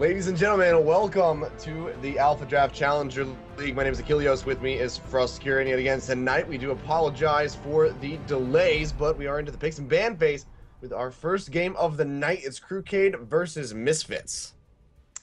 Ladies and gentlemen, welcome to the AlphaDraft Challenger League. My name is Achilleos. With me is Frostkieran yet again tonight. We do apologize for the delays, but we are into the picks and ban phase with our first game of the night. It's Crewcade versus Misfits.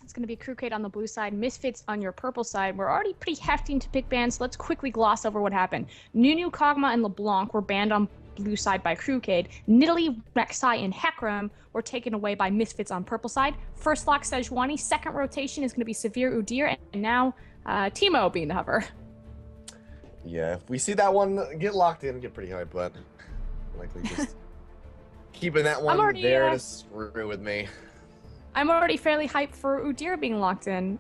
It's going to be Crewcade on the blue side, Misfits on your purple side. We're already pretty hefty into pick bans, so let's quickly gloss over what happened. Nunu, Kog'Maw, and LeBlanc were banned on blue side by Crewcade. Nidalee, Rek'Sai, and Hecarim were taken away by Misfits on purple side. First lock, Sejuani. Second rotation is going to be Severe, Udyr, and now Teemo being the hover. Yeah, if we see that one get locked in, get pretty hyped, but likely just keeping that one there to screw with me. I'm already fairly hyped for Udyr being locked in.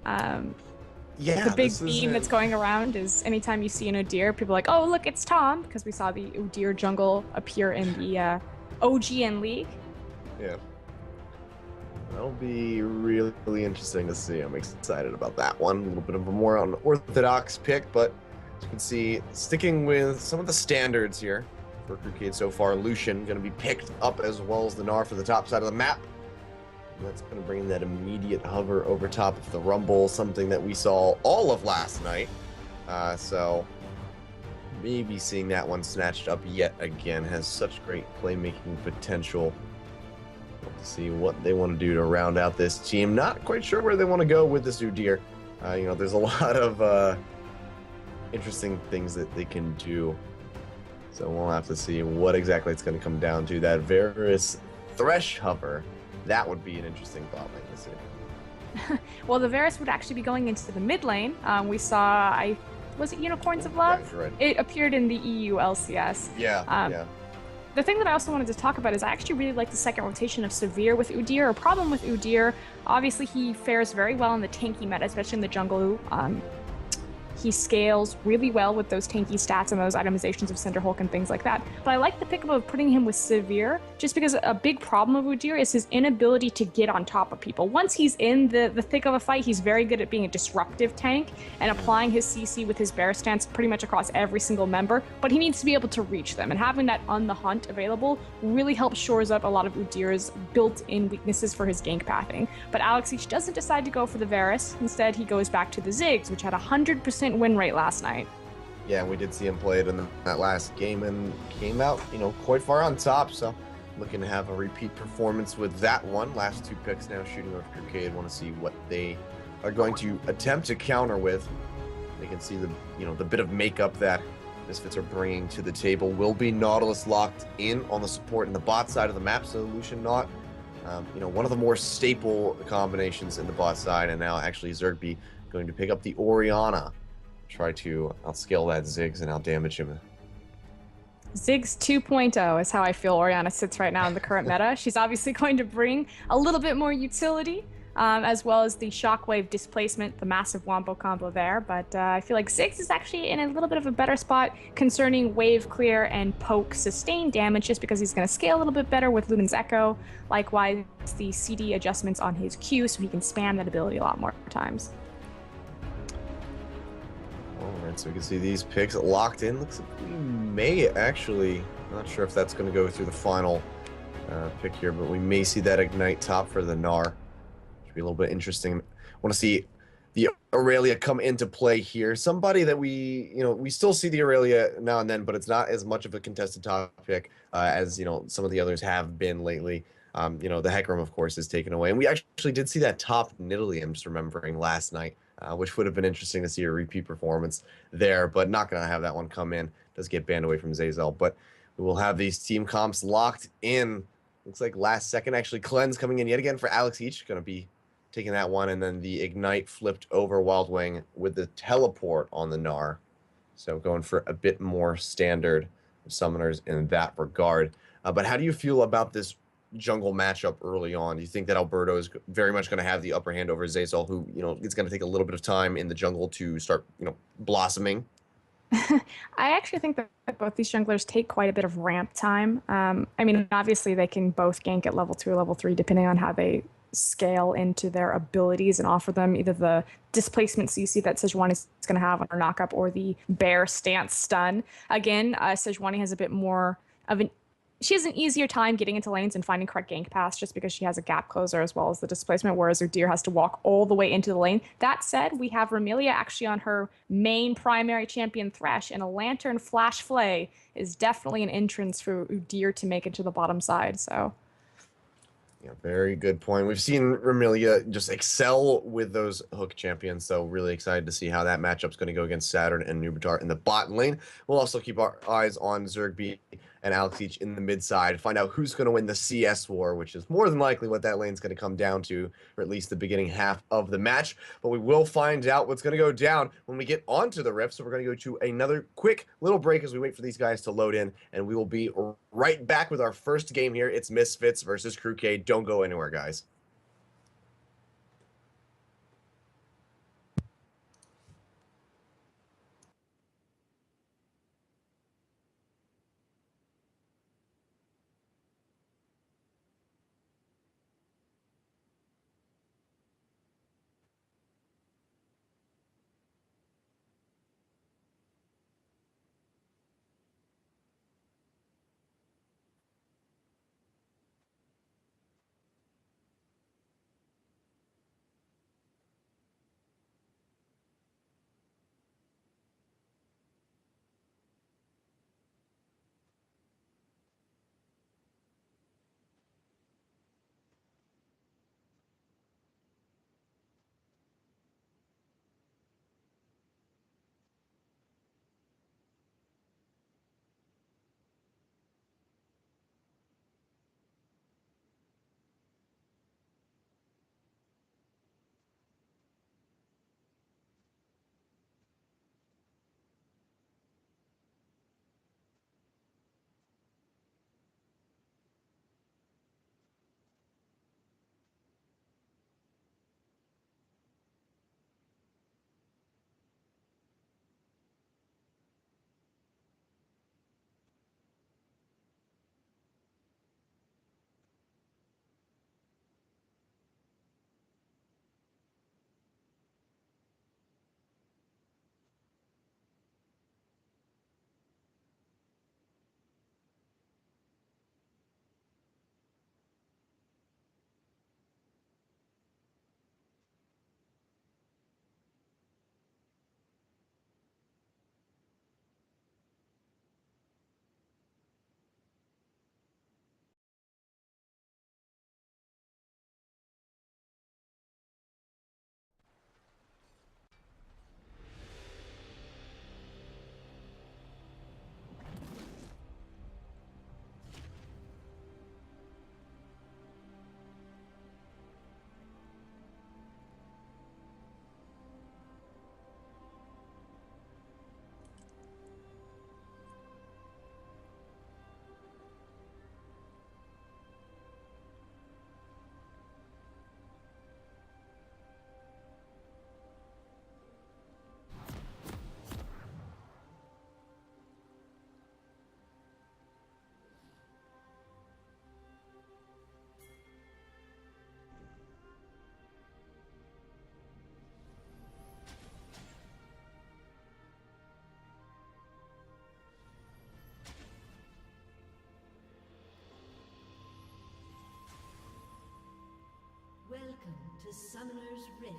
Yeah, the big theme that's going around is anytime you see an Udyr, people are like, oh, look, it's Tom, because we saw the Udyr jungle appear in the OGN League. Yeah. That'll be really interesting to see. I'm excited about that one. A little bit of a more unorthodox pick, but as you can see, sticking with some of the standards here for Crewcade so far, Lucian going to be picked up as well as the Gnar for the top side of the map. That's going to bring that immediate hover over top of the Rumble, something that we saw all of last night. So maybe seeing that one snatched up yet again has such great playmaking potential. We'll see what they want to do to round out this team. Not quite sure where they want to go with this Udyr. There's a lot of interesting things that they can do. So we'll have to see what exactly it's going to come down to. That Varus Thresh hover. That would be an interesting bot lane to see. Well, the Varus would actually be going into the mid lane. We saw, was it Unicorns of Love? Right. It appeared in the EU LCS. Yeah. The thing that I also wanted to talk about is I actually really like the second rotation of Severe with Udyr. A problem with Udyr, obviously he fares very well in the tanky meta, especially in the jungle. He scales really well with those tanky stats and those itemizations of Cinderhulk and things like that. But I like the pickup of putting him with Severe, just because a big problem of Udyr is his inability to get on top of people. Once he's in the thick of a fight, he's very good at being a disruptive tank and applying his CC with his bear stance pretty much across every single member, but he needs to be able to reach them. And having that on the hunt available really helps shores up a lot of Udyr's built-in weaknesses for his gank pathing. But Alex Each doesn't decide to go for the Varus. Instead, he goes back to the Ziggs, which had 100% win rate last night. Yeah, we did see him play it in that last game and came out, quite far on top. So looking to have a repeat performance with that one. Last two picks now shooting over Crewcade. Want to see what they are going to attempt to counter with. They can see the bit of makeup that Misfits are bringing to the table. Will be Nautilus locked in on the support in the bot side of the map. So Lucian not, one of the more staple combinations in the bot side. And now actually Zergby going to pick up the Orianna. Try to outscale that Ziggs and outdamage him. Ziggs 2.0 is how I feel Orianna sits right now in the current meta. She's obviously going to bring a little bit more utility, as well as the shockwave displacement, the massive wombo combo there. But I feel like Ziggs is actually in a little bit of a better spot concerning wave clear and poke sustained damage, just because he's going to scale a little bit better with Lumen's Echo. Likewise, the CD adjustments on his Q, so he can spam that ability a lot more times. Alright, so we can see these picks locked in. Looks like we may actually, not sure if that's going to go through the final pick here, but we may see that Ignite top for the Gnar. Should be a little bit interesting. Want to see the Aurelia come into play here. Somebody that we still see the Aurelia now and then, but it's not as much of a contested topic as, some of the others have been lately. The Hecarim, of course, is taken away. And we actually did see that top Nidalee, I'm just remembering, last night. Which would have been interesting to see a repeat performance there, but not going to have that one come in. Does get banned away from Zeyzal, but we will have these team comps locked in. Looks like last second, actually, Cleanse coming in yet again for Alex Each. Going to be taking that one, and then the Ignite flipped over Wild Wing with the Teleport on the Gnar. So going for a bit more standard summoners in that regard. But how do you feel about this jungle matchup early on? Do you think that Alberto is very much going to have the upper hand over Zeyzal, who, it's going to take a little bit of time in the jungle to start, blossoming? I actually think that both these junglers take quite a bit of ramp time. Obviously they can both gank at level 2 or level 3, depending on how they scale into their abilities and offer them either the displacement CC that Sejuani is going to have on her knockup or the bear stance stun. Again, Sejuani has a bit more of an she has an easier time getting into lanes and finding correct gank paths just because she has a gap closer as well as the displacement, whereas Udyr has to walk all the way into the lane. That said, we have Remilia actually on her main primary champion Thresh, and a Lantern Flash Flay is definitely an entrance for Udyr to make it to the bottom side, so... Yeah, very good point. We've seen Remilia just excel with those hook champions, so really excited to see how that matchup's going to go against Saturn and Nubitar in the bot lane. We'll also keep our eyes on Zergby and Alex each in the mid side, find out who's going to win the CS war, which is more than likely what that lane's going to come down to, or at least the beginning half of the match. But we will find out what's going to go down when we get onto the rift. So we're going to go to another quick little break as we wait for these guys to load in, and we will be right back with our first game here. It's Misfits versus Crewcade. Don't go anywhere, guys. Welcome to Summoner's Rift.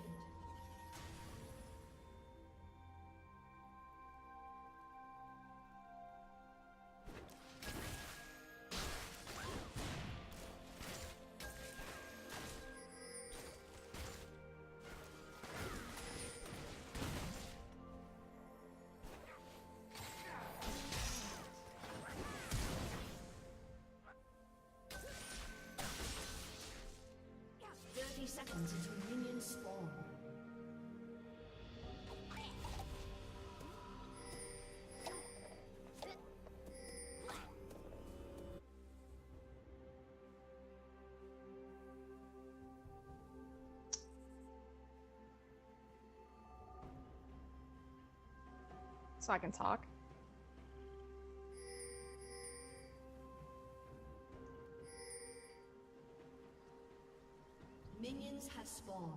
Seconds until minions spawn. So I can talk. Minions have spawned.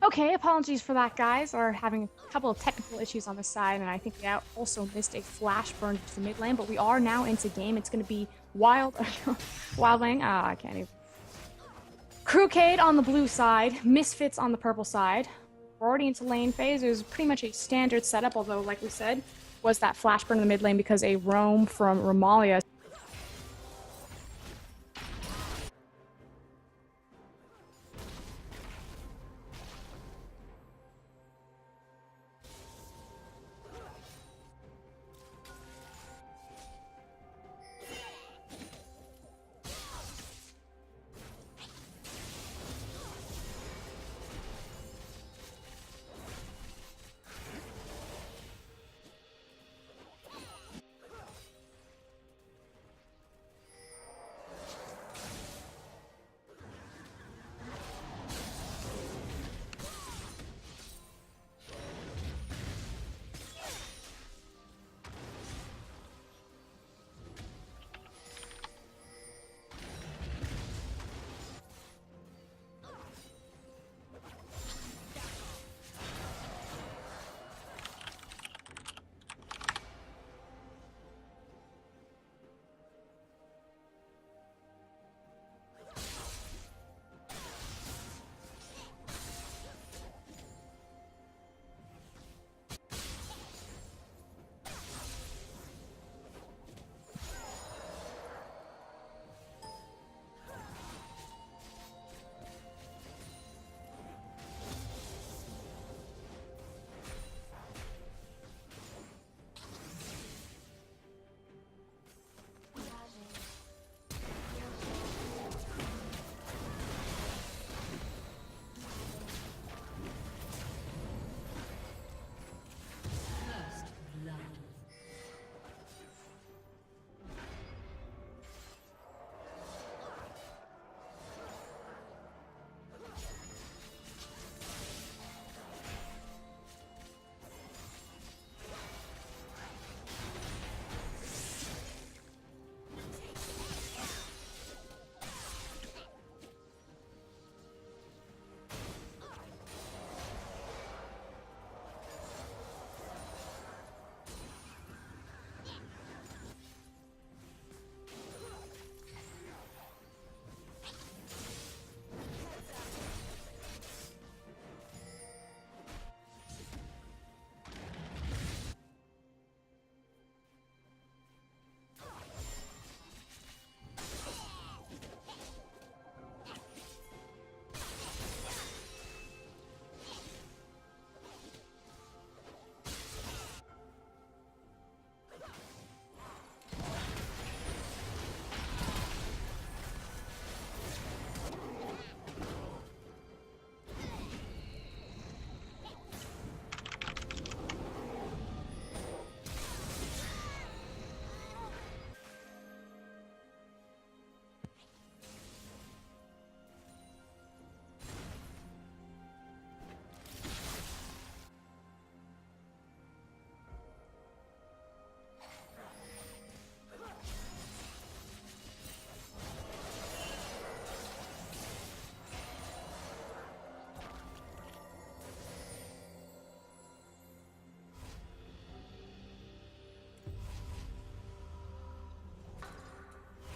Okay, apologies for that, guys. We're having a couple of technical issues on the side, and I think we also missed a flash burn to the mid lane, but we are now into game. It's going to be Wild... Wildling. Ah, I can't even... Crewcade on the blue side, Misfits on the purple side. We're already into lane phase. It was pretty much a standard setup, although, like we said, was that flash burn in the mid lane because a roam from Romalia.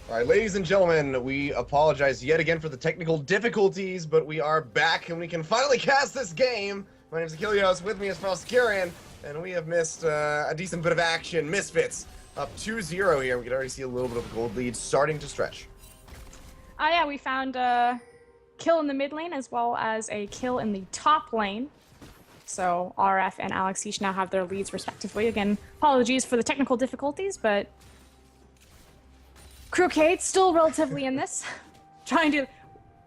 All right, ladies and gentlemen, we apologize yet again for the technical difficulties, but we are back and we can finally cast this game. My name is Achilles, with me is Falskarian, and we have missed a decent bit of action. Misfits up 2-0 here. We can already see a little bit of a gold lead starting to stretch. Yeah, we found a kill in the mid lane as well as a kill in the top lane. So RF and Alex each now have their leads respectively. Again, apologies for the technical difficulties, but Crewcade still relatively in this, trying to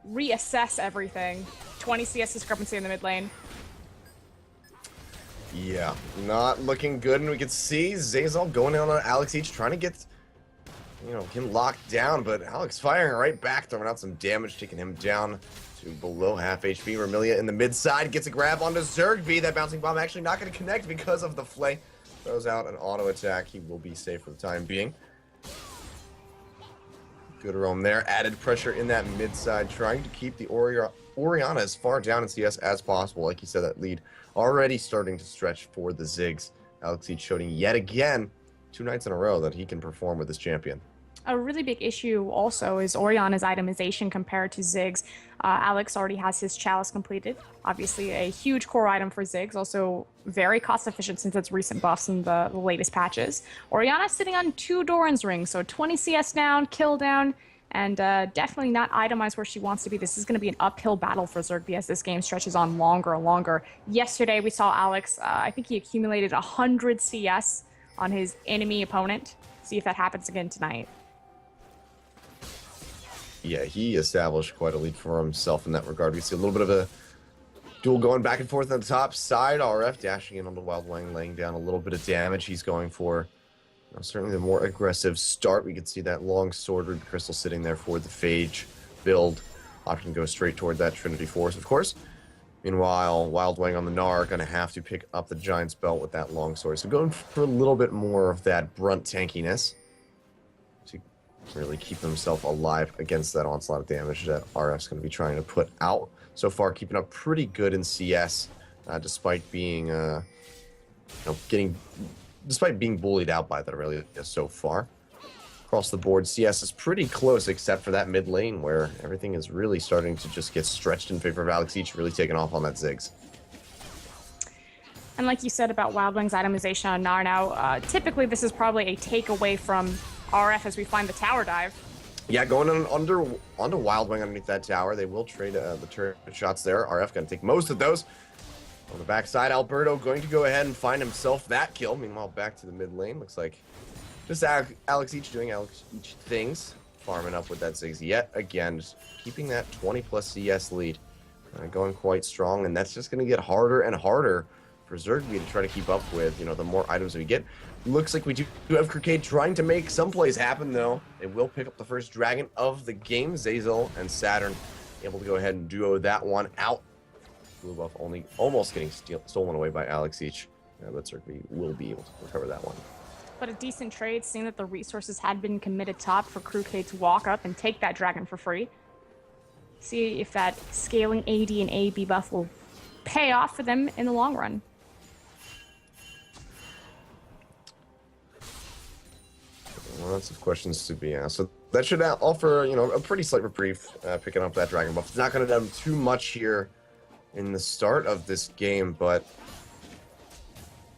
reassess everything. 20 CS discrepancy in the mid lane. Yeah, not looking good, and we can see Zazal going in on Alex each, trying to get, him locked down, but Alex firing right back, throwing out some damage, taking him down to below half HP. Vermilia in the mid side gets a grab onto Zergby. That bouncing bomb actually not going to connect because of the flay. Throws out an auto attack. He will be safe for the time being. Good roam there. Added pressure in that mid side, trying to keep the Orianna as far down in CS as possible. Like you said, that lead already starting to stretch for the Ziggs. Alex Each showing yet again 2 nights in a row that he can perform with this champion. A really big issue also is Orianna's itemization compared to Ziggs. Alex already has his chalice completed. Obviously a huge core item for Ziggs, also very cost efficient since its recent buffs in the latest patches. Orianna's sitting on 2 Doran's rings, so 20 CS down, kill down, and definitely not itemized where she wants to be. This is going to be an uphill battle for Zergby as this game stretches on longer and longer. Yesterday we saw Alex, I think he accumulated 100 CS on his enemy opponent. See if that happens again tonight. Yeah, he established quite a lead for himself in that regard. We see a little bit of a duel going back and forth on the top side. RF dashing in on the Wild Wang, laying down a little bit of damage. He's going for certainly the more aggressive start. We can see that long sword Ruby Crystal sitting there for the Phage build. Option goes straight toward that Trinity Force, of course. Meanwhile, Wild Wang on the Gnar going to have to pick up the Giant's Belt with that long sword. So going for a little bit more of that brunt tankiness to really keep himself alive against that onslaught of damage that RF's going to be trying to put out. So far, keeping up pretty good in CS, despite being, despite being bullied out by that really so far. Across the board, CS is pretty close, except for that mid lane where everything is really starting to just get stretched in favor of Alex Each, really taking off on that Ziggs. And like you said about Wild Wang's itemization on Gnar now, typically this is probably a takeaway from RF as we find the tower dive. Yeah, going onto Wild Wang underneath that tower. They will trade the turret shots there. RF going to take most of those. On the backside, Alberto going to go ahead and find himself that kill. Meanwhile, back to the mid lane. Looks like just Alex Each doing Alex Each things. Farming up with that Ziggs yet again. Just keeping that 20+ CS lead. Going quite strong. And that's just going to get harder and harder for Zergby to try to keep up with, the more items we get. Looks like we do have Crewcade trying to make some plays happen, though. They will pick up the first dragon of the game. Zazel and Saturn able to go ahead and duo that one out. Blue buff only almost getting stolen away by Alex Each. But Zergby will be able to recover that one. But a decent trade, seeing that the resources had been committed top for Crewcade to walk up and take that dragon for free. See if that scaling AD and AB buff will pay off for them in the long run. Lots of questions to be asked. So that should offer, a pretty slight reprieve, picking up that dragon buff. It's not going to do too much here in the start of this game, but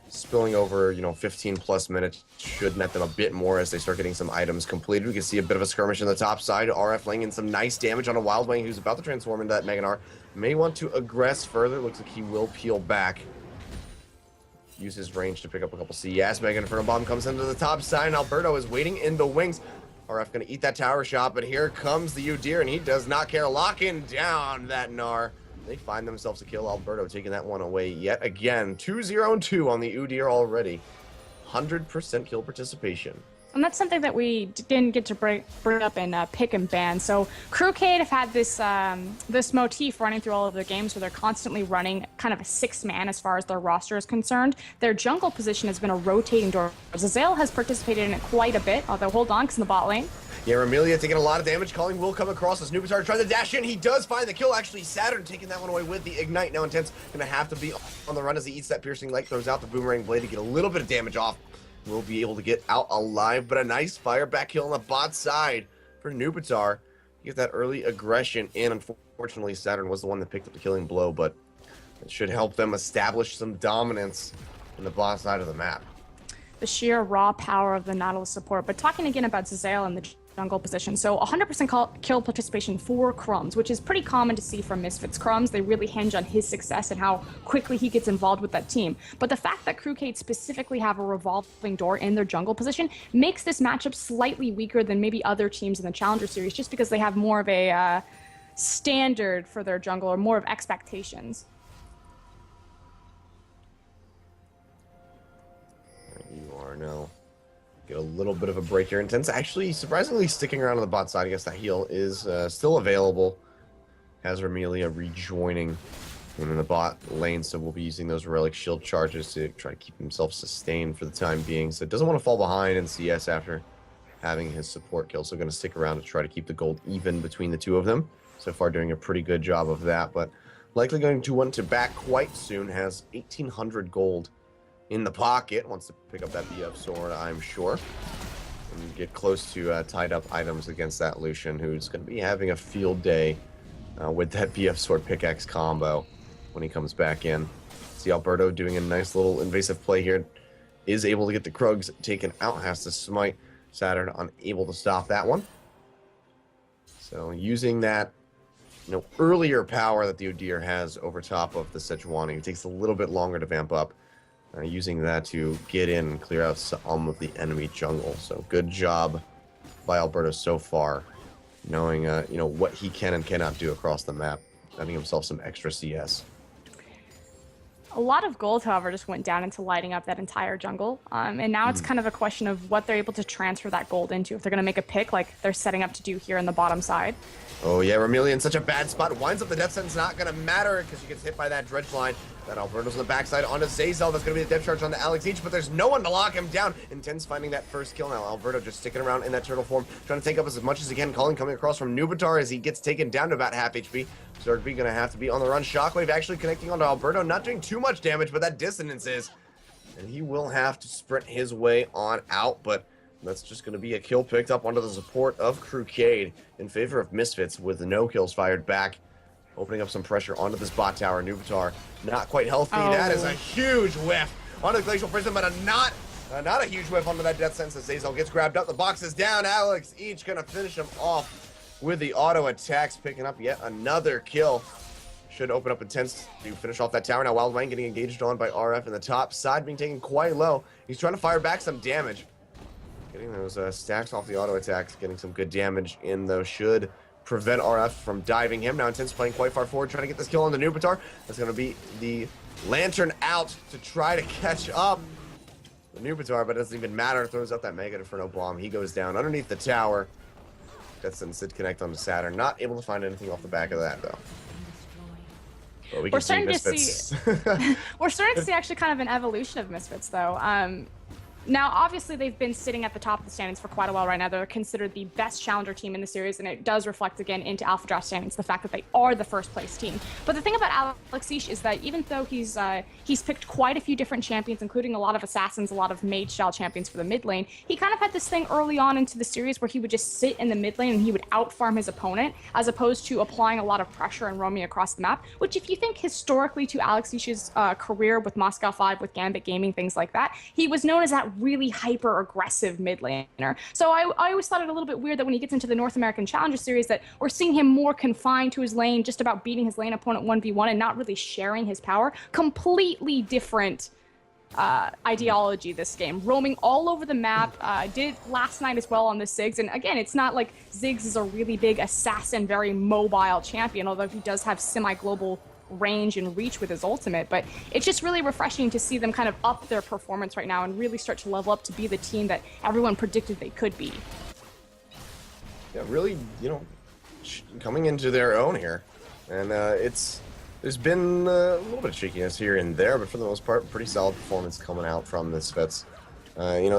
spilling over, 15+ minutes should net them a bit more as they start getting some items completed. We can see a bit of a skirmish on the top side. RF laying in some nice damage on a Wild Wang who's about to transform into that Mega Gnar. May want to aggress further. Looks like he will peel back. Use his range to pick up a couple CS. Mega Inferno Bomb comes into the top side, and Alberto is waiting in the wings. RF going to eat that tower shot, but here comes the Udyr, and he does not care. Locking down that Gnar. They find themselves a kill. Alberto taking that one away yet again. 2-0-2 on the Udyr already. 100% kill participation. And that's something that we didn't get to bring up in pick and ban. So Crewcade have had this this motif running through all of their games where they're constantly running kind of a 6-man as far as their roster is concerned. Their jungle position has been a rotating door. Zazel has participated in it quite a bit, although hold on, because in the bot lane. Yeah, Ramelia taking a lot of damage. Calling will come across as Nubitar trying to dash in. He does find the kill. Actually, Saturn taking that one away with the Ignite. Now Intense going to have to be on the run as he eats that Piercing Light. Throws out the Boomerang Blade to get a little bit of damage off. Will be able to get out alive, but a nice fire back kill on the bot side for Nubitar. Get that early aggression in. Unfortunately, Saturn was the one that picked up the killing blow, but it should help them establish some dominance in the bot side of the map. The sheer raw power of the Nautilus support. But talking again about Zazel and the jungle position. So 100% kill participation for Crumbs, which is pretty common to see from Misfits. Crumbs, they really hinge on his success and how quickly he gets involved with that team. But the fact that Crewcade specifically have a revolving door in their jungle position makes this matchup slightly weaker than maybe other teams in the Challenger Series, just because they have more of a standard for their jungle or more of expectations. You are now. Get a little bit of a break here. Intense actually surprisingly sticking around on the bot side. I guess that heal is still available. Has Ramelia rejoining him in the bot lane, so we'll be using those relic shield charges to try to keep himself sustained for the time being. So it doesn't want to fall behind in CS after having his support kill. So going to stick around to try to keep the gold even between the two of them. So far doing a pretty good job of that, but likely going to want to back quite soon. Has 1,800 gold in the pocket. Wants to pick up that BF sword, I'm sure. And get close to tied up items against that Lucian, who's going to be having a field day with that BF sword pickaxe combo when he comes back in. See Alberto doing a nice little invasive play here. Is able to get the Krugs taken out. Has to smite Saturn, unable to stop that one. So using that earlier power that the Udyr has over top of the Sejuani. It takes a little bit longer to vamp up. Using that to get in and clear out some of the enemy jungle. So good job by Alberto so far, knowing what he can and cannot do across the map, having himself some extra CS. A lot of gold, however, just went down into lighting up that entire jungle. And now it's kind of a question of what they're able to transfer that gold into. If they're going to make a pick like they're setting up to do here in the bottom side. Oh yeah, Ramelia in such a bad spot. Winds up the death sentence, not going to matter because she gets hit by that dredge line. That Alberto's on the backside onto Zazel. That's going to be the depth charge on the Alex Each, but there's no one to lock him down. Intense finding that first kill now. Alberto just sticking around in that turtle form, trying to take up as much as he can. Colin coming across from Nubitar as he gets taken down to about half HP. Zergby going to have to be on the run. Shockwave actually connecting onto Alberto, not doing too much damage, but that dissonance is. And he will have to sprint his way on out, but that's just going to be a kill picked up onto the support of Crewcade in favor of Misfits with no kills fired back. Opening up some pressure onto this bot tower. Nubitar not quite healthy. Oh. That is a huge whiff onto the Glacial Prison, but not a huge whiff onto that death sentence. Zazel gets grabbed up. The box is down. Alex Each going to finish him off with the auto attacks, picking up yet another kill. Should open up Intense to finish off that tower. Now Wild Wang getting engaged on by RF in the top side, being taken quite low. He's trying to fire back some damage. Getting those stacks off the auto attacks, getting some good damage in though should prevent RF from diving him. Now Intense playing quite far forward, trying to get this kill on the Nubitar. That's going to be the Lantern out to try to catch up the Nubitar, but it doesn't even matter. Throws out that Mega Inferno Bomb. He goes down underneath the tower. That's Sid connect on the Saturn. Not able to find anything off the back of that, though. But we can see Misfits. We're starting to see actually kind of an evolution of Misfits, though. Now, obviously, they've been sitting at the top of the standings for quite a while right now. They're considered the best challenger team in the series, and it does reflect again into AlphaDraft standings, the fact that they are the first place team. But the thing about Alex Each is that even though he's picked quite a few different champions, including a lot of assassins, a lot of mage-style champions for the mid lane, he kind of had this thing early on into the series where he would just sit in the mid lane and he would out-farm his opponent, as opposed to applying a lot of pressure and roaming across the map, which if you think historically to Alex Each's career with Moscow 5, with Gambit Gaming, things like that, he was known as that really hyper-aggressive mid laner. So I always thought it a little bit weird that when he gets into the North American Challenger Series that we're seeing him more confined to his lane, just about beating his lane opponent 1v1 and not really sharing his power. Completely different ideology this game. Roaming all over the map, did last night as well on the Ziggs, and again, it's not like Ziggs is a really big assassin, very mobile champion, although he does have semi-global range and reach with his ultimate, but it's just really refreshing to see them kind of up their performance right now and really start to level up to be the team that everyone predicted they could be. Yeah, really, coming into their own here. And there's been a little bit of shakiness here and there, but for the most part, pretty solid performance coming out from Misfits.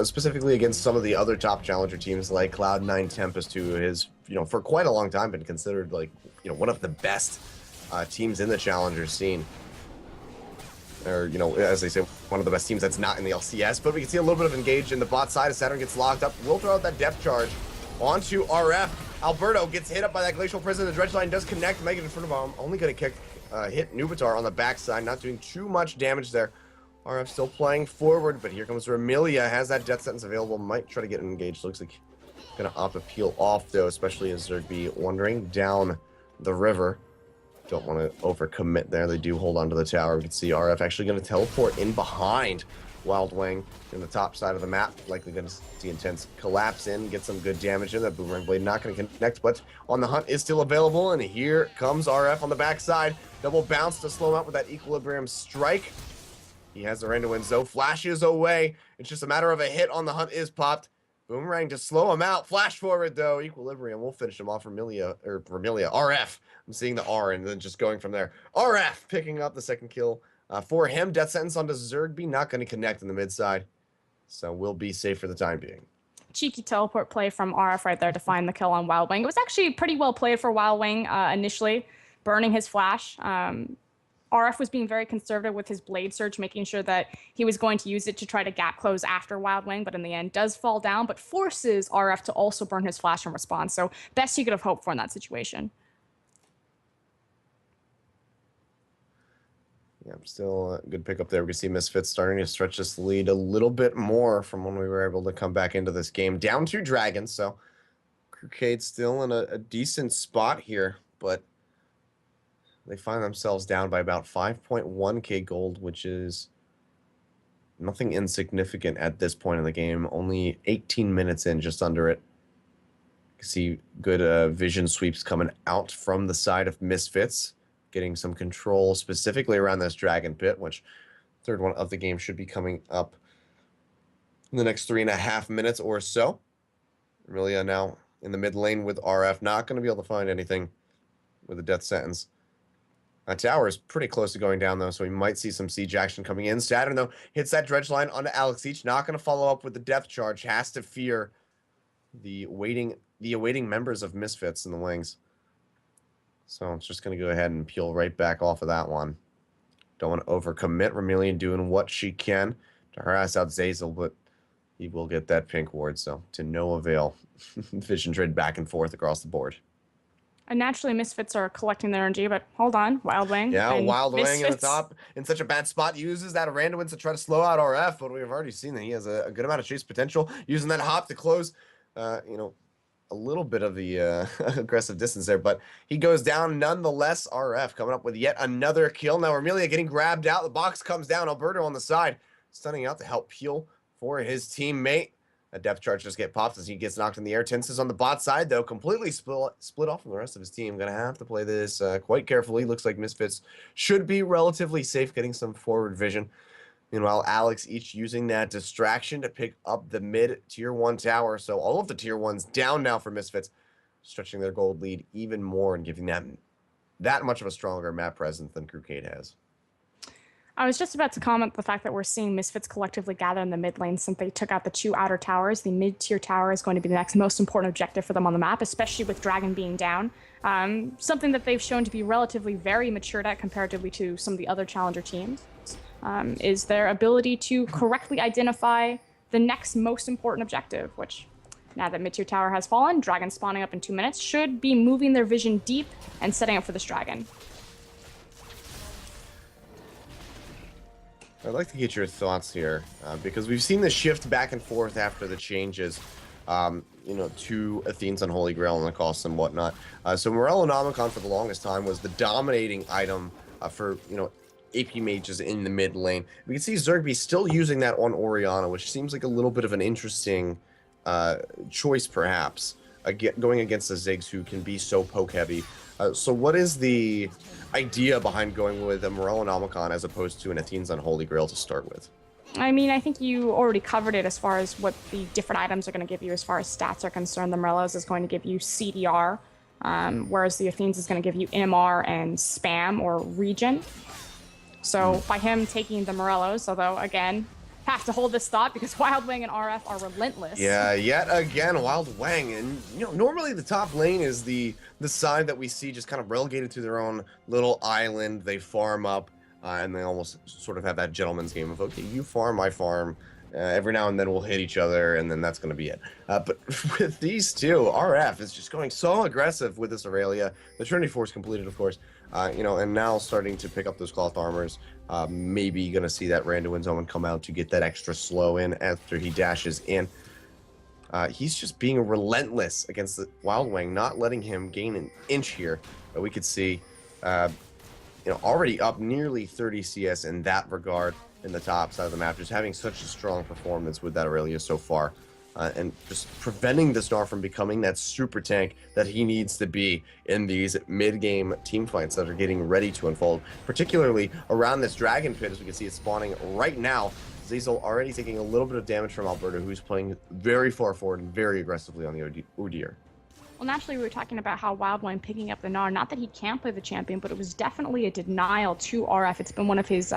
Specifically against some of the other top challenger teams like Cloud9 Tempest, who has, for quite a long time been considered like, one of the best teams in the challenger scene, or as they say, one of the best teams that's not in the LCS. But we can see a little bit of engage in the bot side as Saturn gets locked up. We'll throw out that depth charge onto RF. Alberto gets hit up by that glacial prison. The dredge line does connect, make it in front of him. Only going to hit Nubitar on the backside, not doing too much damage there. RF still playing forward, but here comes Ramelia, has that death sentence available, might try to get engaged. Looks like gonna opt to peel off though, especially as Zergby wandering down the river. Don't want to overcommit there. They do hold on to the tower. We can see RF actually going to teleport in behind Wild Wang in the top side of the map. Likely going to see Intense collapse in, get some good damage in. That Boomerang Blade not going to connect, but On the Hunt is still available, and here comes RF on the backside. Double bounce to slow him out with that Equilibrium strike. He has the rain to win, so flashes away. It's just a matter of a hit. On the Hunt is popped. Boomerang to slow him out. Flash forward though. Equilibrium will finish him off. Ramelia. RF. I'm seeing the R and then just going from there. RF picking up the second kill for him. Death sentence onto Zergby. Not going to connect in the mid side. So we'll be safe for the time being. cheeky teleport play from RF right there to find the kill on Wild Wing. It was actually pretty well played for Wild Wing initially, burning his flash. RF was being very conservative with his blade surge, making sure that he was going to use it to try to gap close after Wild Wing, but in the end does fall down, but forces RF to also burn his flash in response. So best he could have hoped for in that situation. Yeah, still a good pickup there. We can see Misfits starting to stretch this lead a little bit more from when we were able to come back into this game. Down 2 dragons, so Crewcade still in a decent spot here, but they find themselves down by about 5.1k gold, which is nothing insignificant at this point in the game. Only 18 minutes in, just under it. You can see good vision sweeps coming out from the side of Misfits, getting some control specifically around this dragon pit, which third one of the game should be coming up in the next 3.5 minutes or so. Amelia now in the mid lane with RF, not going to be able to find anything with a death sentence. Tower is pretty close to going down, though, so we might see some siege action coming in. Saturn, though, hits that dredge line onto Alex Each. Not going to follow up with the death charge. Has to fear the awaiting members of Misfits in the wings. So it's just going to go ahead and peel right back off of that one. Don't want to overcommit. Remelian doing what she can to harass out Zazel, but he will get that pink ward, so to no avail. Vision trade back and forth across the board. And naturally, Misfits are collecting their energy, but hold on, Wild Wing. Yeah, Wild Wing in the Misfits. top in such a bad spot uses that Randowins to try to slow out RF, but we've already seen that he has a good amount of chase potential, using that hop to close, a little bit of the aggressive distance there, but he goes down nonetheless. RF coming up with yet another kill. Now Amelia getting grabbed out. The box comes down. Alberto on the side, stunning out to help peel for his teammate. A depth charge just get popped as he gets knocked in the air. Tenses on the bot side, though, completely split off from the rest of his team. Gonna have to play this quite carefully. Looks like Misfits should be relatively safe, getting some forward vision. Meanwhile, Alex each using that distraction to pick up the mid tier 1 tower. So all of the tier 1s down now for Misfits, stretching their gold lead even more and giving them that much of a stronger map presence than Crewcade has. I was just about to comment the fact that we're seeing Misfits collectively gather in the mid lane since they took out the 2 outer towers. The mid-tier tower is going to be the next most important objective for them on the map, especially with Dragon being down. Something that they've shown to be relatively very matured at comparatively to some of the other challenger teams is their ability to correctly identify the next most important objective, which, now that mid-tier tower has fallen, Dragon spawning up in 2 minutes, should be moving their vision deep and setting up for this Dragon. I'd like to get your thoughts here, because we've seen the shift back and forth after the changes, to Athene's Unholy Grail and the costs and whatnot. So Morellonomicon for the longest time was the dominating item for, AP mages in the mid lane. We can see Zergby still using that on Orianna, which seems like a little bit of an interesting choice, perhaps, going against the Ziggs who can be so poke heavy. So what is the idea behind going with a Morellonomicon as opposed to an Athene's Unholy Grail to start with? I mean, I think you already covered it as far as what the different items are going to give you as far as stats are concerned. The Morellos is going to give you CDR, whereas the Athenes is going to give you NMR and spam or regen. So by him taking the Morellos, although, again, have to hold this thought because Wild Wing and RF are relentless. Yeah, yet again, Wild Wang. And, normally the top lane is the side that we see just kind of relegated to their own little island. They farm up, and they almost sort of have that gentleman's game of, okay, you farm, I farm. Every now and then we'll hit each other, and then that's going to be it. But with these two, RF is just going so aggressive with this Aurelia. The Trinity Force completed, of course, and now starting to pick up those cloth armors. Maybe going to see that Randowin's Omen come out to get that extra slow in after he dashes in. He's just being relentless against the Wild Wang, not letting him gain an inch here. But we could see, already up nearly 30 CS in that regard in the top side of the map, just having such a strong performance with that Aurelia so far, and just preventing the Star from becoming that super tank that he needs to be in these mid-game team fights that are getting ready to unfold, particularly around this Dragon Pit, as we can see it spawning right now. Zazel already taking a little bit of damage from Alberto, who's playing very far forward and very aggressively on the Udyr. Well, naturally, we were talking about how Wild Wing picking up the Gnar, not that he can't play the champion, but it was definitely a denial to RF. It's been one of his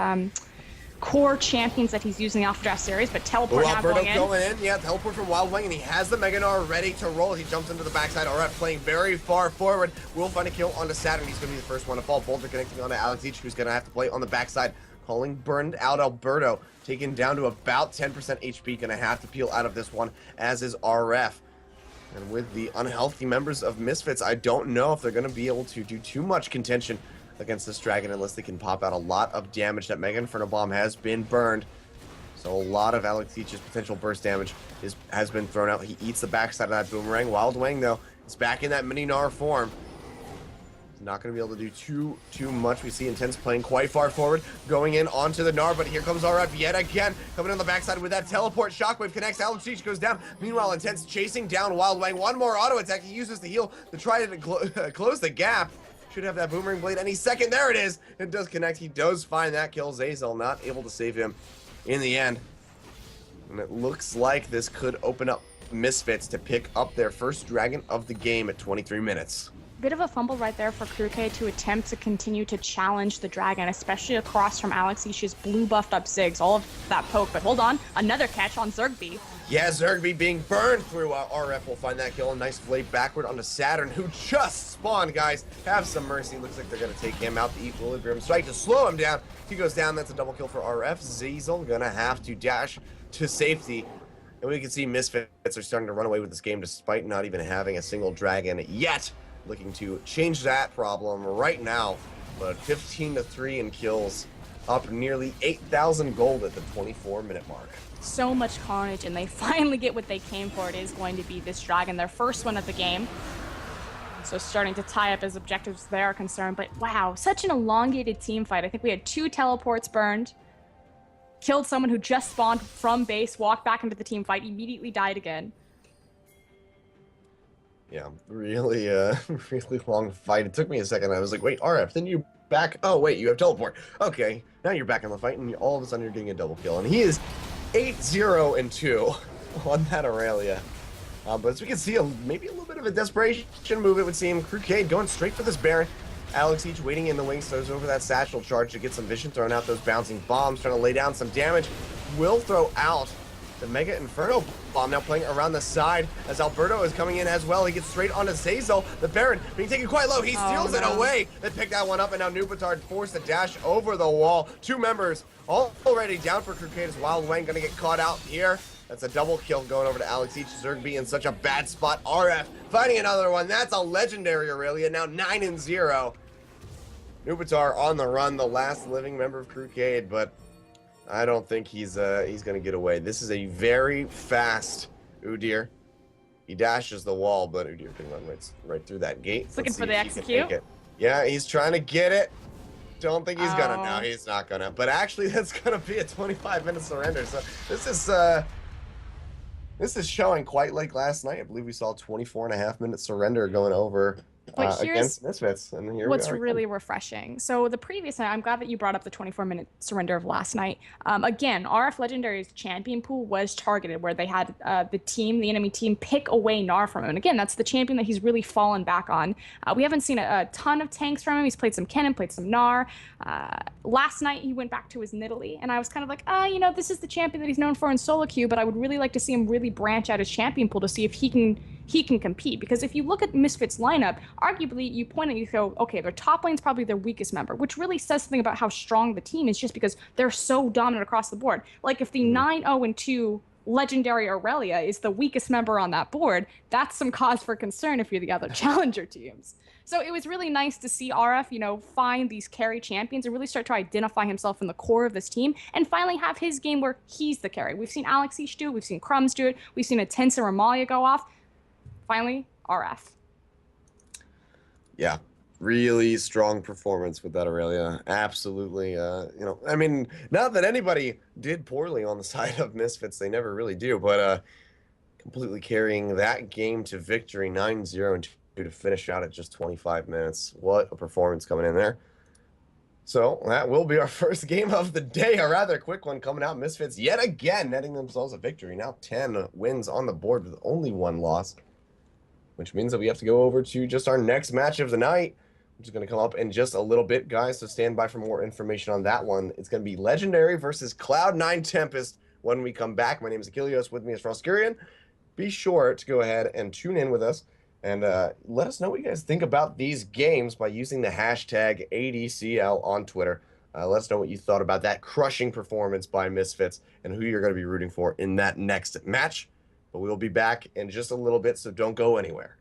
core champions that he's using in the AlphaDraft series, but Ooh, teleport now Alberto going in. Yeah, teleport from Wild Wing, and he has the Mega Gnar ready to roll. He jumps into the backside. RF playing very far forward. Will find a kill onto Saturn. He's going to be the first one to fall. Boulder connecting onto Alex Each, who's going to have to play on the backside. Calling burned out Alberto, taken down to about 10% HP. Going to have to peel out of this one, as is RF. And with the unhealthy members of Misfits, I don't know if they're going to be able to do too much contention against this dragon unless they can pop out a lot of damage. That Mega Inferno Bomb has been burned. So a lot of Alex Teach's potential burst damage has been thrown out. He eats the backside of that boomerang. Wild Wang, though, is back in that mini Gnar form. He's not going to be able to do too much. We see Intense playing quite far forward, going in onto the Gnar, but here comes RF yet again, coming on the backside with that teleport. Shockwave connects, Alex Teach goes down. Meanwhile, Intense chasing down Wild Wang. One more auto attack. He uses the heal to try to close the gap. Should have that boomerang blade any second. There it is. It does connect. He does find that kill. Zazel not able to save him in the end. And it looks like this could open up Misfits to pick up their first dragon of the game at 23 minutes. Bit of a fumble right there for Crewcade to attempt to continue to challenge the dragon, especially across from Alex Ish's blue buffed up Ziggs. All of that poke, but hold on. Another catch on Zergby. Yeah, Zergby being burned through. RF will find that kill. A nice blade backward onto Saturn, who just spawned, guys. Have some mercy. Looks like they're going to take him out. The Equilibrium strike to slow him down. He goes down. That's a double kill for RF. Zazel going to have to dash to safety. And we can see Misfits are starting to run away with this game despite not even having a single dragon yet. Looking to change that problem right now. But 15-3 in kills. Up nearly 8,000 gold at the 24-minute mark. So much carnage, and they finally get what they came for. It is going to be this dragon, their first one of the game. So starting to tie up as objectives they are concerned. But wow, such an elongated team fight. I think we had 2 teleports burned. Killed someone who just spawned from base, walked back into the team fight, immediately died again. Yeah, really, really long fight. It took me a second. I was like, wait, RF, then you back. Oh, wait, you have teleport. Okay, now you're back in the fight, and all of a sudden you're getting a double kill. And he is 8-0-2 on that Aurelia. But as we can see, maybe a little bit of a desperation move, it would seem. Crewcade going straight for this Baron. Alex Each waiting in the wings, throws over that satchel charge to get some vision, throwing out those bouncing bombs, trying to lay down some damage. Will throw out the Mega Inferno Bomb, now playing around the side as Alberto is coming in as well. He gets straight onto Zazel. The Baron being taken quite low. He steals it away. They pick that one up, and now Nubitard forced to dash over the wall. 2 members already down for Crewcade as Wild Wang going to get caught out here. That's a double kill going over to Alex Each. Zergby in such a bad spot. RF finding another one. That's a legendary Aurelia, now 9-0. Nubitar on the run, the last living member of Crewcade, but I don't think he's going to get away. This is a very fast Udyr. He dashes the wall, but Udyr can run right through that gate. He's looking for the execute. Yeah, he's trying to get it. Don't think he's gonna. No, he's not gonna. But actually, that's gonna be a 25-minute surrender. So this is showing quite like last night. I believe we saw a 24.5-minute surrender going over against Misfits. And here what's we are really refreshing. So the previous night, I'm glad that you brought up the 24-minute surrender of last night. Again, RF Legendary's champion pool was targeted, where they had the enemy team, pick away Gnar from him. And again, that's the champion that he's really fallen back on. We haven't seen a ton of tanks from him. He's played some Kennen, played some Gnar. Last night, he went back to his Nidalee, and I was kind of like, this is the champion that he's known for in solo queue, but I would really like to see him really branch out his champion pool to see if he can compete. Because if you look at Misfits lineup, arguably you point and you go, okay, their top lane's probably their weakest member, which really says something about how strong the team is, just because they're so dominant across the board. Like if the 9-0-2 legendary Aurelia is the weakest member on that board, that's some cause for concern if you're the other challenger teams. So it was really nice to see RF, find these carry champions and really start to identify himself in the core of this team and finally have his game where he's the carry. We've seen Alex Ish do it, we've seen Crumbs do it, we've seen a Tense and Ramalia go off. Finally, RF. Yeah, really strong performance with that Aurelia. Absolutely. Not that anybody did poorly on the side of Misfits. They never really do, but completely carrying that game to victory, 9-0 to finish out at just 25 minutes. What a performance coming in there. So that will be our first game of the day, a rather quick one coming out. Misfits yet again netting themselves a victory. Now 10 wins on the board with only 1 loss. Which means that we have to go over to just our next match of the night. which is going to come up in just a little bit, guys. So stand by for more information on that one. It's going to be Legendary versus Cloud9 Tempest when we come back. My name is Achilles. With me is Froskurian. Be sure to go ahead and tune in with us and let us know what you guys think about these games by using the hashtag ADCL on Twitter. Let us know what you thought about that crushing performance by Misfits and who you're going to be rooting for in that next match. But we'll be back in just a little bit, so don't go anywhere.